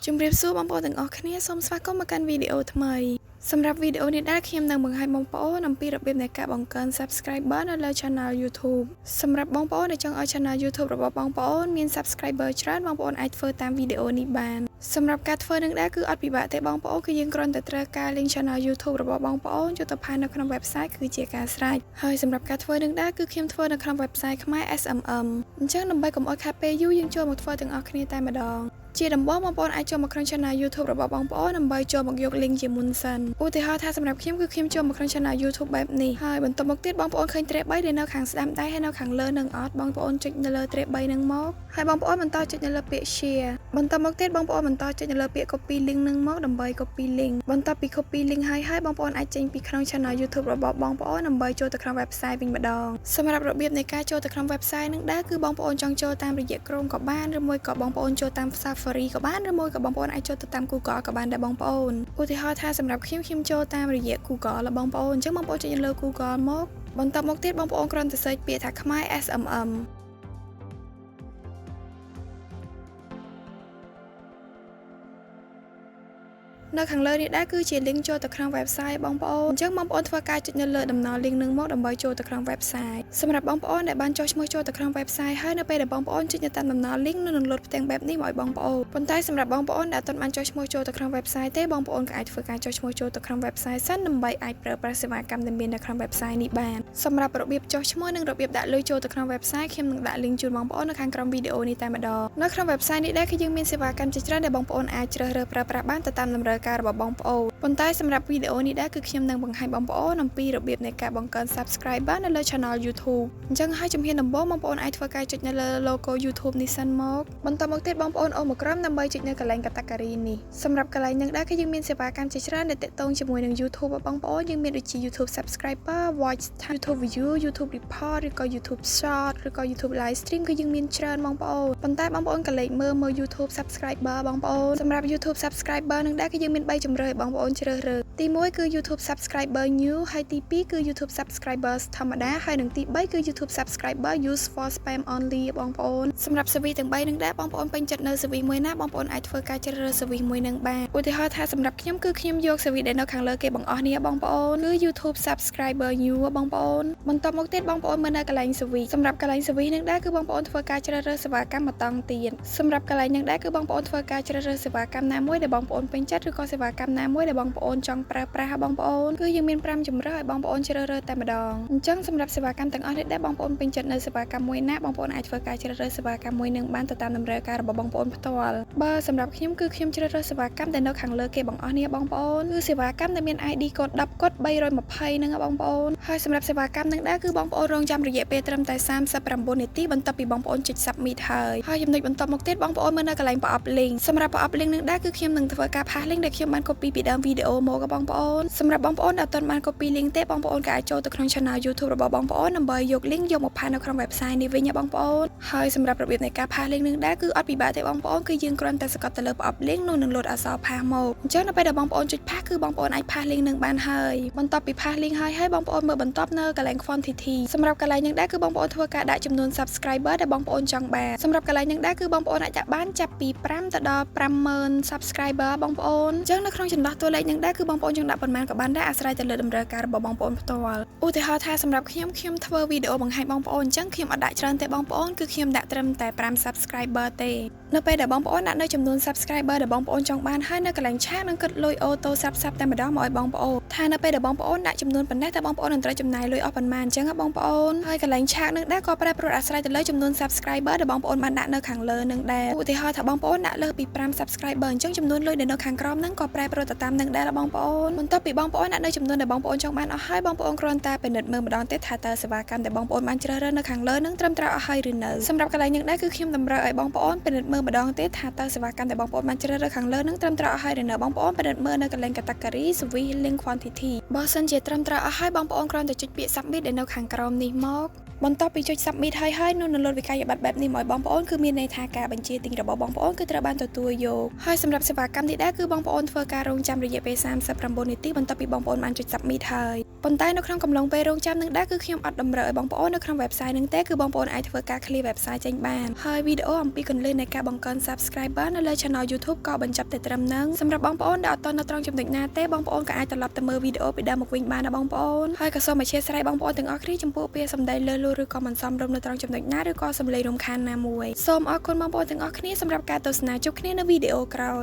ជំរាបសួរបងប្អូនទាំងអស់គ្នាសូមស្វាគមន៍មកកាន់វីដេអូថ្មីសម្រាប់វីដេអូនេះដែរខ្ញុំនឹងបង្ហាញបងប្អូនអំពីរបៀបនៃការបង្កើន Subscriber នៅលើ Channel YouTube សម្រាប់បងប្អូនដែលចង់ឲ្យ Channel YouTube របស់បងប្អូនមាន Subscriber ច្រើនបងប្អូនអាចធ្វើតាមវីដេអូនេះបានសម្រាប់ការធ្វើនឹងដែរគឺអត់ពិបាកទេបងប្អូនគឺយើងគ្រាន់តែត្រូវការ link Channel YouTube របស់បងប្អូនចូលទៅផាននៅក្នុង website គឺជាការស្រេចហើយសម្រាប់ការធ្វើនឹងដែរគឺខ្ញុំធ្វើនៅក្នុង website ខ្មែរ SMM អញ្ចឹងដើម្បីកុំឲ្យខាតពេលយូរយើងចូលមកធ្វើទាំងអស់គ្នាតែម្ដងជាដំបូងបងប្អូនអាចចូលមកក្នុង Channel YouTube របស់បងប្អូនដើម្បីចូលមកយក link ជាមុនសិនឧទាហរណ៍ថាសម្រាប់ខ្ញុំគឺខ្ញុំចូលមកក្នុង Channel YouTube បែបនេះហើយបន្ទាប់មកទៀតបងប្អូនឃើញត្រេប3ដែលនៅខាងស្ដាំដៃហើយនៅខាងលើនឹងអត់បងប្អូនចុចនៅលើត្រេប3នឹងមកហើយបងប្អូនបន្តចុចនៅលើពាក្យ share បន្តមកទៀតបងប្អូនបន្តចុចនៅលើពាក្យ copy link នឹងមកដើម្បី copy link បន្ទាប់ពី copy link ហើយបងប្អូនអាចចេញពីក្នុង Channel YouTube របស់បងប្អូនដើម្បីចូលទៅក្នុង website វិញម្ដងសម្រាប់របៀបនៃការចូលទៅក្នុង website នឹងដែរគឺបងប្អូនចង់ចូលតាមរយៈ Chrome ក៏បានឬមួយក៏បងប្អូនចូលតាម Safari ក៏បានឬមួយក៏បងប្អូនអាចចូលទៅតាម Google ក៏បានដែរបងប្អូនឧទាហរណ៍ថាសម្រាប់ខ្ញុំចូលតាមរយៈ Google របស់បងប្អូនអញ្ចឹងបងប្អូនចុចលើ Google មកបន្តមកទៀតបងប្អូនគ្រាន់តែ search ពាក្យថាខ្មែរ SMMនៅខាងលើនេះដែរគឺជា link ចូលទៅក្នុង website បងប្អូនអញ្ចឹងបងប្អូនធ្វើការចុចនៅលើដំណើរ link នឹងមកដើម្បីចូលទៅក្នុង website សម្រាប់បងប្អូនដែលបានចុះឈ្មោះចូលទៅក្នុង website ហើយនៅពេលដែលបងប្អូនចុចនៅតាមដំណើរ link នឹងលោតផ្ទាំងបែបនេះមកឲ្យបងប្អូនប៉ុន្តែសម្រាប់បងប្អូនដែលអត់បានចុះឈ្មោះចូលទៅក្នុង website ទេបងប្អូនក៏អាចធ្វើការចុះឈ្មោះចូលទៅក្នុង website សិនដើម្បីអាចប្រើប្រាស់សេវាកម្មដែលមាននៅក្នុង website នេះបានសម្រាប់របៀបចុះឈ្មោះនិងរបៀបដាក់លុយចូលទៅក្នុង website ខ្ញុំនឹងដាក់ link ជូនបងប្អូននៅខាងក្រោមវីដេអូនេះតែម្ដងនៅក្នុង website នេះដែរគឺយើងមានសេវាកម្មជាច្រើនដែលបងប្អូនអាចជ្រើសរើសប្រើប្រាស់បានទៅតាមតម្រូវការរបស់បងប្អូនប៉ុន្តែសម្រាប់វីដេអូនេះដែរគឺខ្ញុំនឹងបង្ហាញបងប្អូនអំពីរបៀបនៃការបង្កើន Subscriber នៅលើ Channel YouTube អញ្ចឹងហើយជំហានដំបូងបងប្អូនអាចធ្វើការចុចនៅលើ logo YouTube នេះសិនមកបន្តមកទៀតបងប្អូនអូនមកក្រោមដើម្បីចុចនៅកន្លែង category នេះសម្រាប់កន្លែងនេះដែរគឺយើងមានសេវាកម្មជាច្រើនដែលទាក់ទងជាមួយនឹង YouTube របស់បងប្អូនយើងមានដូចជា YouTube Subscriber Watch Time YouTube View YouTube Report ឬក៏ YouTube Short ឬក៏ YouTube Live Stream គឺយើងមានច្រើនបងប្អូនប៉ុន្តែបងប្អូនកលេចមើល YouTube Subscriber បងប្អូនសម្រាប់ YouTube Subscriber នឹងដែរគឺយើងមាន3ជម្រើសឲ្យបងប្អូនជ្រើសរើសទី1គឺ YouTube Subscriber New ហើយទី2គឺ YouTube Subscribers ធម្មតាហើយនិងទី3គឺ YouTube Subscriber Use for Spam Only បងប្អូនសម្រាប់ service ទាំង3នឹងដែរបងប្អូនពេញចិត្តនៅ service មួយណាបងប្អូនអាចធ្វើការជ្រើសរើស service មួយនឹងបានឧទាហរណ៍ថាសម្រាប់ខ្ញុំគឺខ្ញុំយក service ដែលនៅខាងលើគេបងអស់នេះបងប្អូនគឺ YouTube Subscriber New បងប្អូនបន្តមកទៀតបងប្អូនមើលនៅកន្លែង service សម្រាប់កន្លែង service នឹងដែរគឺបងប្អូនធ្វើការជ្រើសរើសសេវាកម្មបន្តទៀតសម្រាប់កន្លែងនឹងដែរគឺបងប្អូនធ្វើការជ្រើសរើសសេវាកម្មណាមួយដែលបងប្អូនពេញចិត្តឬក៏សេវាកម្មណាមួយដែលបងប្អូនចង់ប្រើប្រាស់បងប្អូនគឺយើងមាន5ជម្រើសឲ្យបងប្អូនជ្រើសរើសតែម្ដងអញ្ចឹងសម្រាប់សេវាកម្មទាំងអស់នេះដែរបងប្អូនពេញចិត្តនៅសេវាកម្មមួយណាបងប្អូនអាចធ្វើការជ្រើសរើសសេវាកម្មមួយនឹងបានទៅតាមតម្រូវការរបស់បងប្អូនផ្ទាល់បើសម្រាប់ខ្ញុំគឺខ្ញុំជ្រើសរើសសេវាកម្មដែលនៅខាងលើគេបងអស់នេះបងប្អូនគឺសេវាកម្មដែលមាន ID កូដ10កូដ320ហ្នឹងបងប្អូនហើយសម្រាប់សេវាកម្មនឹងដែរគឺបងប្អូនរងចាំរយៈពេលត្រឹមតែ39នាទីបន្ទាប់ពីបងប្អូនចុច submit ហើយចំណុចបន្តមកទៀតបងប្អូនមើលនៅកន្លែងប្រអប់ link សម្រាប់ប្រអប់ link នឹងដែរគឺខ្ញុំនឹងធ្វើការផាស link ដែលខ្ញុំបាន copy ពីដើមវីដេអូមកបងប្អូនសម្រាប់បងប្អូនដែលអត់បាន copy link ទេបងប្អូនក៏អាចចូលទៅក្នុង channel YouTube របស់បងប្អូនដើម្បីយក link យកមកផាសនៅក្នុង website នេះវិញបងប្អូនហើយសម្រាប់របៀបនៃការផាស link នឹងដែរគឺអត់ពិបាកទេបងប្អូនគឺយើងគ្រាន់តែសង្កត់ទៅលើប្រអប់ link នោះនឹងលោតអក្សរផាសមកអញ្ចឹងនៅពេលដែលបងប្អូនចុចផាសគឺបងប្អូនអាចផាស link នឹងបានហើយបន្ទាប់ពីផាស link ហើយបងប្អូនមើលបន្ទាប់នៅកន្លែង quantity សម្រាប់កន្លែងនឹងដែរគឺបងប្អូនធ្វើការដាក់ចំនួន subscriber ដែលបងប្អូនចង់បានសម្រាប់កន្លែងនឹងដែរគឺបងប្អូនអាចដាក់បានចាប់ពី5ទៅដល់50000 subscriber បងប្អូនអញ្ចឹងនៅក្នុងចន្លោះតួលេខនឹងដែរគឺបងប្អូនចង់ដាក់ប៉ុន្មានក៏បានដែរអាស្រ័យទៅលើតម្រូវការរបស់បងប្អូនផ្ទាល់ឧទាហរណ៍ថាសម្រាប់ខ្ញុំធ្វើវីដេអូបង្ហាញបងប្អូនអញ្ចឹងខ្ញុំអត់ដាក់ច្រើនទេបងប្អូនគឺខ្ញុំដាក់ត្រឹមតែ5 subscriber ទេនៅពេលដែលបងប្អូនដាក់នៅចំនួន subscriber ដែលបងប្អូនចង់បានហើយនៅកន្លែងឆាកនឹងគិតលុយអូតូសាប់តែម្ដងមកឲ្យបងប្អូនថានៅពេលដែលបងប្អូនដាក់ចំនួនប៉ុណ្ណេះតើបងប្អូននឹងត្រូវចំណាយលុយអស់ប៉ុន្មានអញ្ចឹងបងប្អូនហើយកន្លែងឆាកនឹងដែរក៏ប្រែប្រួលអាស្រ័យទៅលើចំនួន subscriber ដែលបងប្អូនបានដាក់នៅខាងលើនឹងដែរឧទាហរណ៍ថាបងប្អូនដាក់លើសពី5 subscriber អញ្ចឹងចំនួនលុយដែលនៅខាងក្រោមហ្នឹងក៏ប្រែប្រួលទៅតាមនឹងដែរបងប្អូនបន្ទាប់ពីបងប្អូនដាក់នៅចំនួនដែលបងប្អូនចង់បានអស់ហើយបងប្អូនគ្រាន់តែពិនិត្យមើលម្ដងទៀតថាតើសេវាកម្មដែលបងប្អូនបានជ្រើសរើសនៅខាងលើនឹងត្រឹមត្រូវអស់ហើយឬនៅសម្រាប់កន្លែងនេះដែរគឺខ្ញុំតម្រូវឲ្យបងប្អូនពិនិត្យមើលម្ដងទៀតថាតើសេវាកម្មដែលបងប្អូនបានជ្រើសរើសខាងលើនឹងត្រឹមត្រូវអស់ហើយឬនៅបងប្អូនពិនិត្យមើលនៅកន្លែង category service link quantity បើសិនជាត្រឹមត្រូវអស់ហើយបងប្អូនគ្រាន់តែចុចពាក្យ submit ដែលនៅខាងក្រោមនេះមក បន្ទាប់ពីចុច submit ហើយនោះនៅលើវិក័យប័ត្របែបនេះមកបងប្អូនគឺមានន័យថាការបញ្ជាទិញរបស់បងប្អូនគឺត្រូវបានទទួលយកហើយសម្រាប់សេវាកម្មនេះដែរគឺបងប្អូនធ្វើការរងចាំរយៈពេល39នាទីបន្ទាប់ពីបងប្អូនបានចុច submit ហើយប៉ុន្តែនៅក្នុងកំឡុងពេលរងចាំនឹងដែរគឺខ្ញុំអត់តម្រូវឲ្យបងប្អូននៅក្នុង website នឹងទេគឺបងប្អូនអាចធ្វើការ clear website ចេញបានហើយវីដេអូអំពីគន្លឹះនៃការបង្កើន subscriber នៅលើ channel YouTube ក៏បញ្ចប់តែត្រឹមហ្នឹងសម្រាប់បងប្អូនដែលអត់ទាន់នៅត្រង់ចំណុចណាទេបងប្អូនក៏អាចត្រឡប់ទៅមើលវីដេអូពីដើមមកវិញបានណាបងប្អូនហើយក៏សូមអធិស្ឋានបងប្អូនទាំងអស់គ្នាចំពោះពាក្យសម្ដីលើសលួសឬក៏មិនសមរម្យនៅត្រង់ចំណុចណាឬក៏សម្លេងរំខានណាមួយសូមអរគុណបងប្អូនទាំងអស់គ្នាសម្រាប់ការទស្សនាជួបគ្នានៅវីដេអូក្រោយ